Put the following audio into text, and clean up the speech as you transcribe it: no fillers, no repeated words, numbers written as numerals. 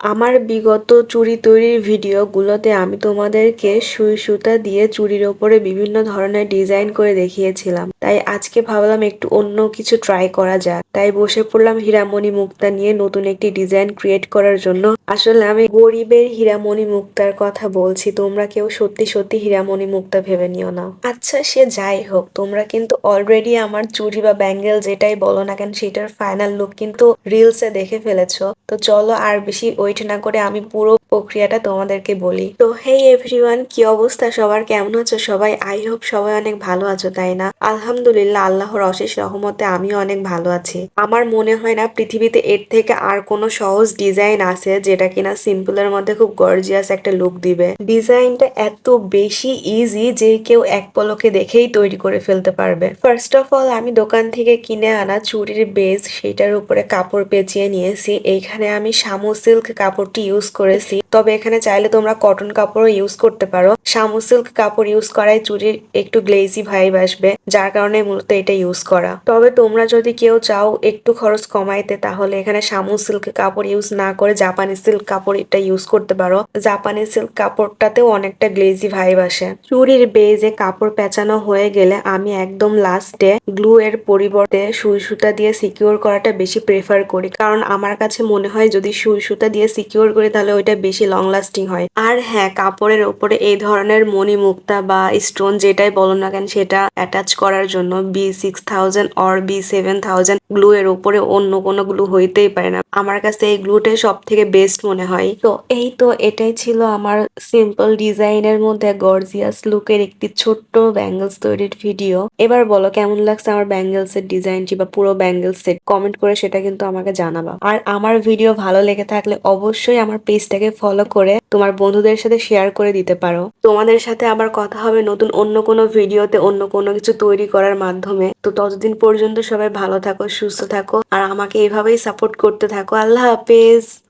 আমার বিগত চুড়ি তৈরির ভিডিওগুলোতে আমি তোমাদেরকে সুই সুতা দিয়ে চুড়ির ওপরে বিভিন্ন ধরনের ডিজাইন করে দেখিয়েছিলাম। তাই আজকে ভাবলাম একটু অন্য কিছু ট্রাই করা যাক। তাই বসে পড়লাম হীরামণি মুক্তা নিয়ে নতুন একটি ডিজাইন ক্রিয়েট করার জন্য। আসলে আমি গরিবের হীরামণি মুক্তার কথা বলছি, তোমরা কেউ সত্যি সত্যি হীরামণি মুক্তা ভেবে নিও না। আচ্ছা, সে যাই হোক, তোমরা কিন্তু অলরেডি আমার চুড়ি বা ব্যাঙ্গেল যেটাই বলো না কেন সেটার ফাইনাল লুক কিন্তু রিলসে দেখে ফেলেছো। তো চলো আর বেশি ওয়েট না করে আমি পুরো প্রক্রিয়াটা তোমাদেরকে বলি। তো হেই এভরিওয়ান, কি অবস্থা সবার, কেমন আছো সবাই? আই হোপ সবাই অনেক ভালো আছো, তাই না? আলহামদুলিল্লাহ, আল্লাহর অশেষ রহমতে আমিও অনেক ভালো আছি। আমার মনে হয় না পৃথিবীতে এর থেকে আর কোনো সহজ ডিজাইন আছে যেটা কিনা সিম্পলের মধ্যে খুব গর্জিয়াস একটা লুক দিবে। ডিজাইনটা এত বেশি ইজি যে কেউ এক পলকে দেখেই তৈরি করে ফেলতে পারবে। ফার্স্ট অফ অল, আমি দোকান থেকে কিনে আনা চুড়ির বেস, সেটার উপরে কাপড় পেঁচিয়ে নিয়েছি। এইখানে আমি শামু সিল্ক কাপড়টি ইউজ করেছি, তবে এখানে চাইলে তোমরা কটন কাপড়ও ইউজ করতে পারো। শামু সিল্ক কাপড় ইউজ করায় চুড়ির একটু গ্লেজি ভাইব আসবে, যার কারণে মূলত এটা ইউজ করা। তবে তোমরা যদি কেউ চাও একটু খরচ কমাইতে, তাহলে এখানে শামু সিল্ক কাপড় ইউজ না করে জাপানি সিল্ক কাপড় এটা ইউজ করতে পারো। জাপানি সিল্ক কাপড়টাতেও অনেকটা গ্লেজি ভাইব আসে। চুড়ির বেজে কাপড় পেঁচানো হয়ে গেলে আমি একদম লাস্টে গ্লু এর পরিবর্তে সুই সুতা দিয়ে সিকিউর করাটা বেশি প্রেফার করি, কারণ আমার কাছে মনে হয় যদি সুই সুতা দিয়ে সিকিউর করি তাহলে ওইটা বেশি লং লাস্টিং হয়। আর হ্যাঁ, কাপড়ের উপরে এই ধরনের মণি মুক্তা বা স্টোন যেটাই বলো না কেন সেটা অ্যাটাচ করার জন্য B6000 অর B7000 গ্লু এর উপরে অন্য কোনো গ্লু হইতেই পারে না। আমার কাছে এই গ্লুটাই সব থেকে বেস্ট মনে হয়। তো এই তো এটাই ছিল আমার সিম্পল ডিজাইনের মধ্যে গর্জিয়াস লুকের একটি ছোট্ট ব্যাঙ্গলস তৈরির ভিডিও। এবার বলো কেমন লাগছে আমার ব্যাঙ্গলস এর ডিজাইনটি বা পুরো ব্যাঙ্গলস সেট? কমেন্ট করে সেটা কিন্তু আমাকে জানাবা। আর আমার ভিডিও ভালো লেগে থাকলে অবশ্যই আমার পেজটাকে ফলো করে তোমার বন্ধুদের সাথে শেয়ার করে দিতে পারো। তোমাদের সাথে আবার কথা হবে নতুন অন্য কোনো ভিডিওতে, অন্য কোনো কিছু তৈরি করার মাধ্যমে। তো ততদিন পর্যন্ত সবাই ভালো থাকো, সুস্থ থাকো, আর আমাকে এভাবেই সাপোর্ট করতে থাকো। আল্লাহ হাফেজ।